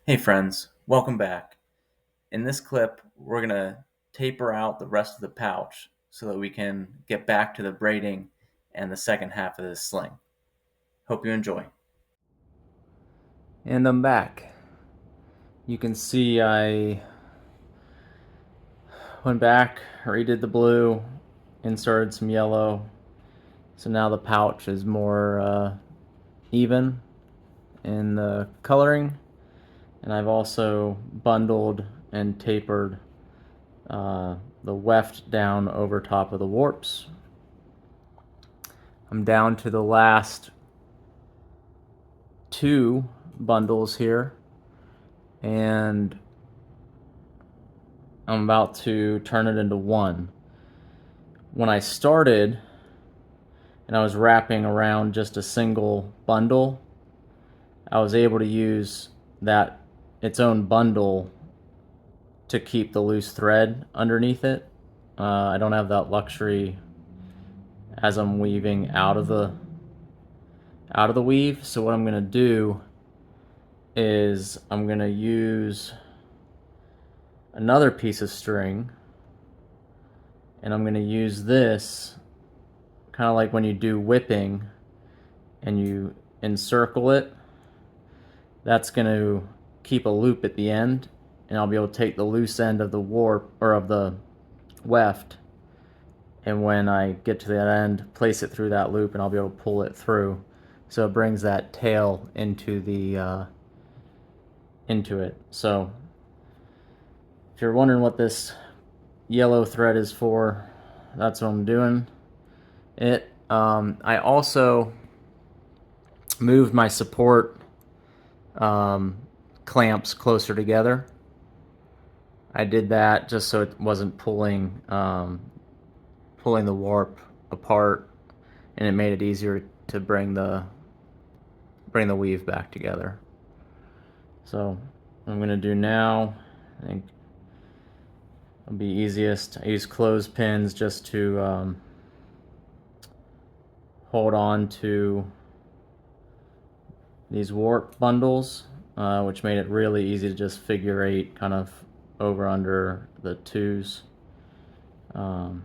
Hey friends, welcome back. In this clip, we're going to taper out the rest of the pouch so that we can get back to the braiding and the second half of this sling. Hope you enjoy. And I'm back. You can see I went back, redid the blue, inserted some yellow. So now the pouch is more even in the coloring. And I've also bundled and tapered the weft down over top of the warps. I'm down to the last two bundles here, and I'm about to turn it into one. When I started and I was wrapping around just a single bundle, I was able to use that its own bundle to keep the loose thread underneath it. I don't have that luxury as I'm weaving out of the weave. So what I'm going to do is I'm going to use another piece of string, and I'm going to use this kind of like when you do whipping and you encircle it. That's going to keep a loop at the end, and I'll be able to take the loose end of the warp or of the weft, and when I get to that end, place it through that loop, and I'll be able to pull it through. So it brings that tail into the into it. So if you're wondering what this yellow thread is for, that's what I'm doing. I also moved my support um, clamps closer together. I did that just so it wasn't pulling the warp apart, and it made it easier to bring the weave back together. So what I'm gonna do now, I think it'll be easiest. I use clothespins just to hold on to these warp bundles, which made it really easy to just figure eight kind of over under the twos. Um,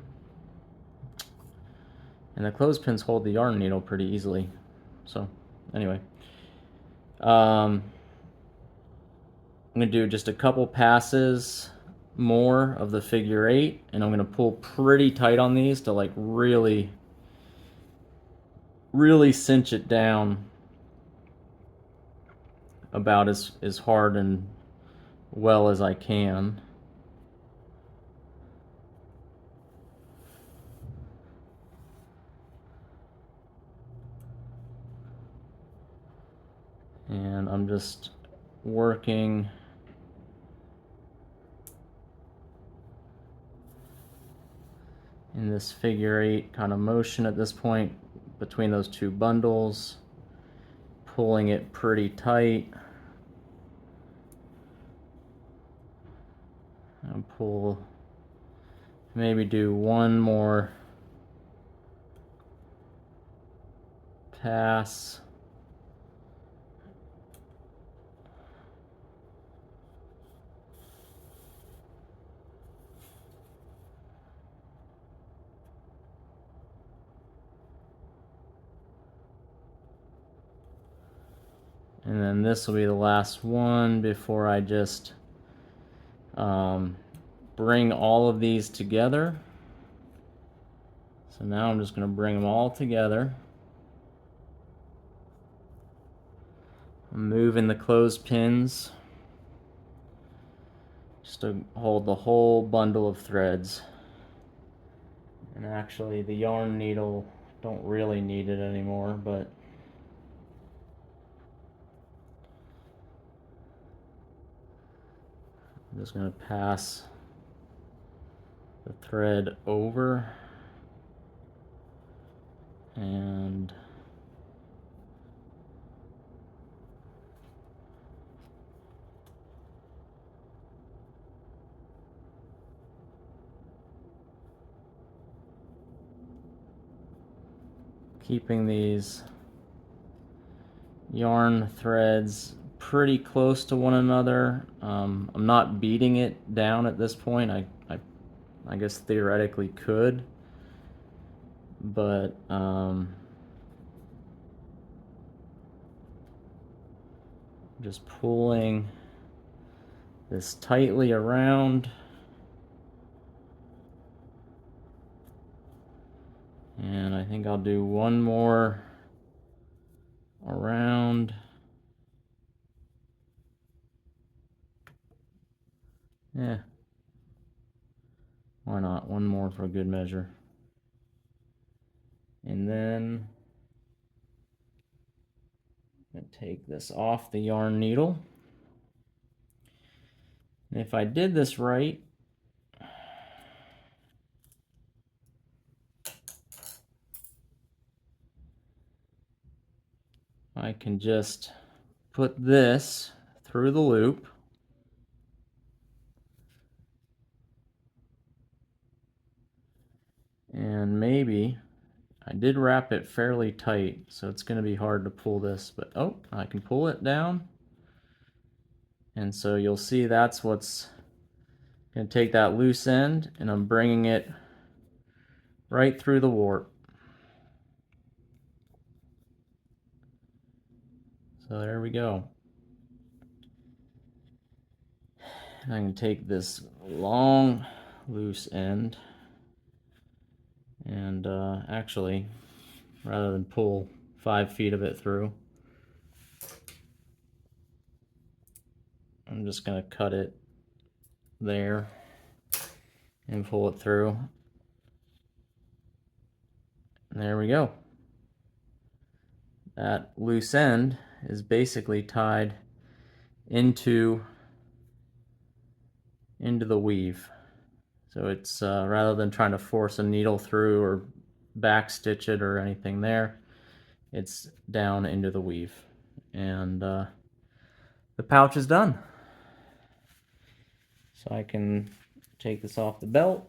and the clothespins hold the yarn needle pretty easily. So anyway, I'm going to do just a couple passes more of the figure eight, and I'm going to pull pretty tight on these to like really cinch it down about as hard and well as I can. And I'm just working in this figure eight kind of motion at this point between those two bundles, pulling it pretty tight. I'll pull, maybe do one more pass. And then this will be the last one before I just bring all of these together. So now I'm just going to bring them all together. I'm moving the clothespins just to hold the whole bundle of threads. And actually the yarn needle, don't really need it anymore, but I'm just going to pass the thread over and keeping these yarn threads pretty close to one another. I'm not beating it down at this point. I guess theoretically could, but just pulling this tightly around. And I think I'll do one more around. Yeah, why not? One more for good measure. And then I'm going to take this off the yarn needle. And if I did this right, I can just put this through the loop. And maybe I did wrap it fairly tight, so it's going to be hard to pull this, but oh, I can pull it down. And so you'll see that's what's going to take that loose end, and I'm bringing it right through the warp. So there we go. And I can take this long loose end and actually, rather than pull 5 feet of it through, I'm just going to cut it there and pull it through. And there we go. That loose end is basically tied into the weave. So it's rather than trying to force a needle through or back stitch it or anything there, it's down into the weave. And the pouch is done. So I can take this off the belt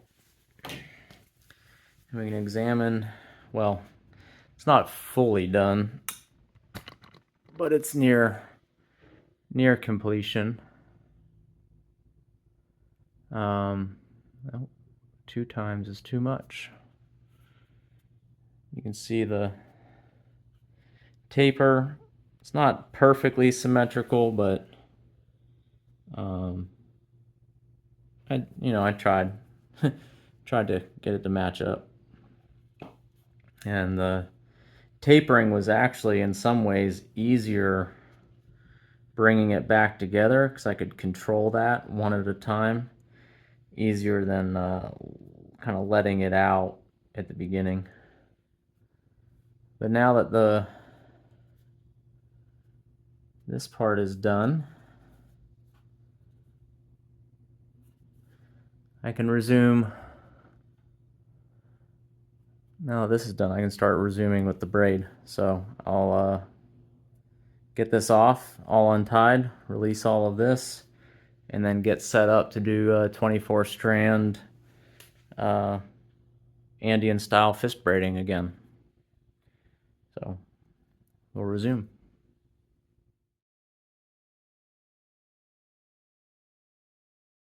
and we can examine, well, it's not fully done, but it's near completion. Well, 2 times is too much. You can see the taper. It's not perfectly symmetrical, but I tried tried to get it to match up. And the tapering was actually in some ways easier bringing it back together because I could control that one at a time, easier than kind of letting it out at the beginning. But now that this part is done, I can resume. Now this is done, I can start resuming with the braid. So I'll get this off, all untied, release all of this, and then get set up to do 24 strand Andean style fist braiding again. So we'll resume.